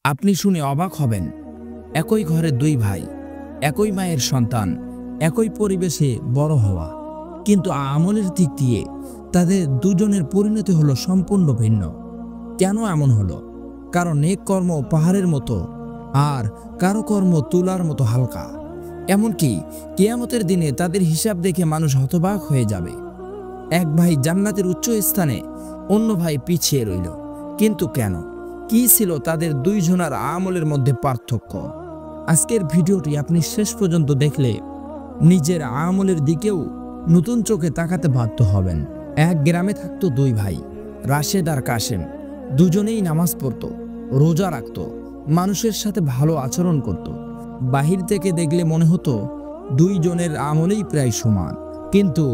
আপনি শুনে অবাক হবেন, একই ঘরে দুই ভাই, একই মায়ের সন্তান, একই পরিবেশে বড় হওয়া, কিন্তু আমলের দিক দিয়ে তাদের দুজনের পরিণতি হলো সম্পূর্ণ ভিন্ন। কেন এমন হলো? কারো নেক কর্ম পাহাড়ের মতো, আর কারো কর্ম তুলার মতো হালকা। এমনকি কিয়ামতের দিনে তাদের হিসাব দেখে মানুষ হতবাক হয়ে যাবে। এক ভাই জান্নাতের উচ্চ স্থানে, অন্য ভাই পিছিয়ে রইল। কিন্তু কেন? কি ছিল তাদের দুইজনের আমলের মধ্যে পার্থক্য? আজকের ভিডিওটি আপনি শেষ পর্যন্ত দেখলে নিজের আমলের দিকেও নতুন চোখে তাকাতে বাধ্য হবেন। এক গ্রামে থাকতো দুই ভাই, রাশেদ আর কাশেম। দুজনেই নামাজ পড়তো, রোজা রাখত, মানুষের সাথে ভালো আচরণ করত। বাহির থেকে দেখলে মনে হতো দুইজনের আমলেই প্রায় সমান, কিন্তু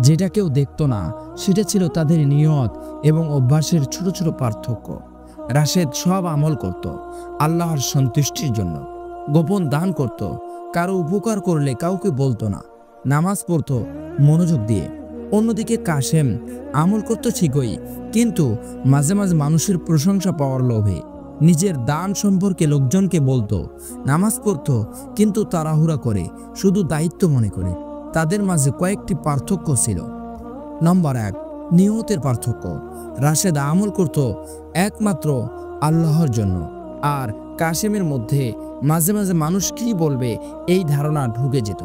যেটা কেউ দেখতো না সেটা ছিল তাদের নিয়ত এবং অভ্যাসের ছোট ছোট পার্থক্য। রাশেদ সব আমল করত আল্লাহর সন্তুষ্টির জন্য, গোপন দান করত, কারো উপকার করলে কাউকে বলতো না, নামাজ পড়তো মনোযোগ দিয়ে। অন্যদিকে কাশেম আমল করত ঠিকই, কিন্তু মাঝে মাঝে মানুষের প্রশংসা পাওয়ার লোভে নিজের দান সম্পর্কে লোকজনকে বলতো। নামাজ পড়তো কিন্তু তাড়াহুড়া করে, শুধু দায়িত্ব মনে করে। তাদের মাঝে কয়েকটি পার্থক্য ছিল। নম্বর 1, নিয়তের পার্থক্য। রাশেদ আমল করত একমাত্র আল্লাহর জন্য, আর কাশেমের মধ্যে মাঝে মাঝে মানুষ কি বলবে এই ধারণা ঢুকে যেত।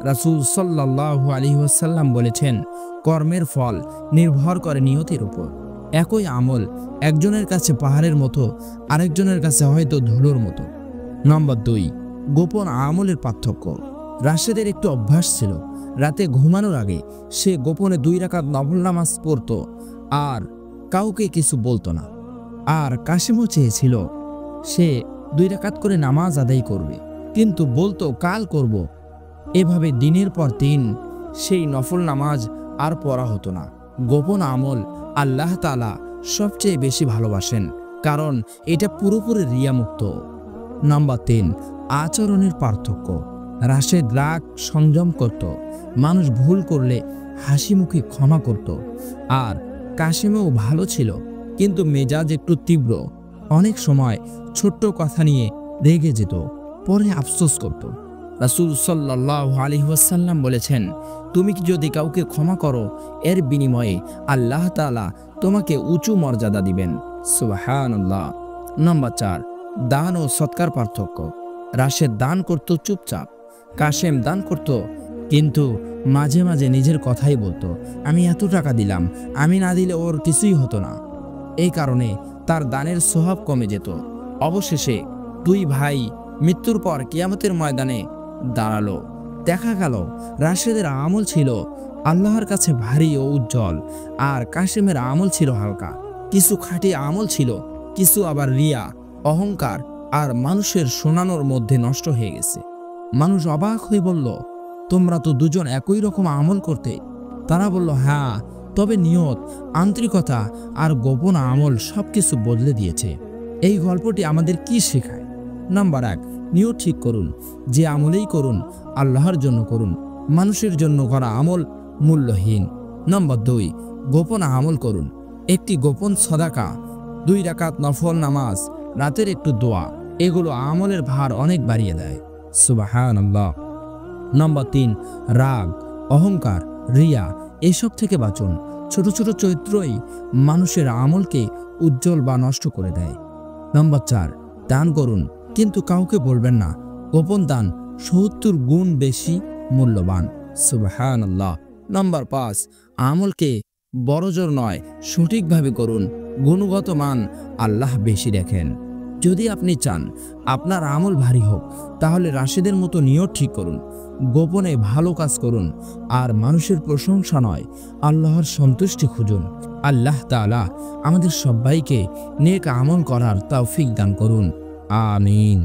রাসূল সাল্লাল্লাহু আলাইহি ওয়াসাল্লাম বলেছেন, কর্মের ফল নির্ভর করে নিয়তের উপর। একই আমল একজনের কাছে পাহাড়ের মতো, আরেকজনের কাছে হয়তো ধুলোর মতো। নম্বর 2, গোপন আমলের পার্থক্য। রাশেদের একটু অভ্যাস ছিল, রাতে ঘুমানোর আগে সে গোপনে 2 রাকাত নফল নামাজ পড়ত আর কাউকে কিছু বলতো না। আর কাশেমও চেয়েছিল সে 2 রাকাত করে নামাজ আদায় করবে, কিন্তু বলতো কাল করব। এভাবে দিনের পর দিন সেই নফল নামাজ আর পড়া হতো না। গোপন আমল আল্লাহ তাআলা সবচেয়ে বেশি ভালোবাসেন, কারণ এটা পুরোপুরি রিয়ামুক্ত। নাম্বার 3, আচরণের পার্থক্য। রাশেদ রাগ সংযম করত, মানুষ ভুল করলে হাসি মুখে ক্ষমা করত। আর কাশেমও ভালো ছিল, কিন্তু মেজাজ একটু তীব্র। অনেক সময় ছোট্ট কথা নিয়ে রেগে যেত, পরে আফসোস করত। রাসূল সাল্লাল্লাহু আলাইহি ওয়াসাল্লাম বলেছেন, তুমি যদি কাউকে ক্ষমা করো, এর বিনিময়ে আল্লাহ তাআলা তোমাকে উঁচু মর্যাদা দিবেন। সুবহানাল্লাহ। নম্বর 4, দান ও সৎকার পার্থক্য। রাশেদ দান করত চুপচাপ, কাশেম দান করত কিন্তু মাঝে মাঝে নিজের কথাই বলতো, আমি এত টাকা দিলাম, আমি না দিলে ওর কিছুই হতো না। এই কারণে তার দানের সওয়াব কমে যেত। অবশেষে 2 ভাই মৃত্যুর পর কিয়ামতের ময়দানে দাঁড়ালো। দেখা গেল রাশেদের আমল ছিল আল্লাহর কাছে ভারী ও উজ্জ্বল, আর কাশেমের আমল ছিল হালকা। কিছু খাঁটি আমল ছিল, কিছু আবার রিয়া, অহংকার আর মানুষের শোনানোর মধ্যে নষ্ট হয়ে গেছে। মানুষ অবাক হয়ে বলল, তোমরা তো দুজন একই রকম আমল করতে। তারা বলল, হ্যাঁ, তবে নিয়ত, আন্তরিকতা আর গোপন আমল সবকিছু বদলে দিয়েছে। এই গল্পটি আমাদের কি শেখায়? নাম্বার 1, নিয়ত ঠিক করুন। যে আমলেই করুন আল্লাহর জন্য করুন, মানুষের জন্য করা আমল মূল্যহীন। নম্বর 2, গোপন আমল করুন। একটি গোপন সদাকা, 2 রাকাত নফল নামাজ, রাতের একটু দোয়া, এগুলো আমলের ভার অনেক বাড়িয়ে দেয়। সুবহানাল্লাহ। নম্বর 3, রাগ, অহংকার, রিয়া এসব থেকে বাঁচুন। ছোট ছোট চরিত্রই মানুষের আমলকে উজ্জ্বল বা নষ্ট করে দেয়। নম্বর 4, দান করুন, কিন্তু কাউকে বলবেন না। গোপন দান 70 গুণ বেশি মূল্যবান। সুবহানাল্লাহ। নম্বর 5, আমলকে বড়জোর নয়, সঠিকভাবে করুন। গুণগত মান আল্লাহ বেশি দেখেন। যদি আপনি চান আপনার আমল ভারী হোক, তাহলে রাশেদের মতো নিয়ত ঠিক করুন, গোপনে ভালো কাজ করুন, আর মানুষের প্রশংসা নয়, আল্লাহর সন্তুষ্টি খুঁজুন। আল্লাহ তাআলা আমাদের সবাইকে নেক আমল করার তৌফিক দান করুন। আমিন।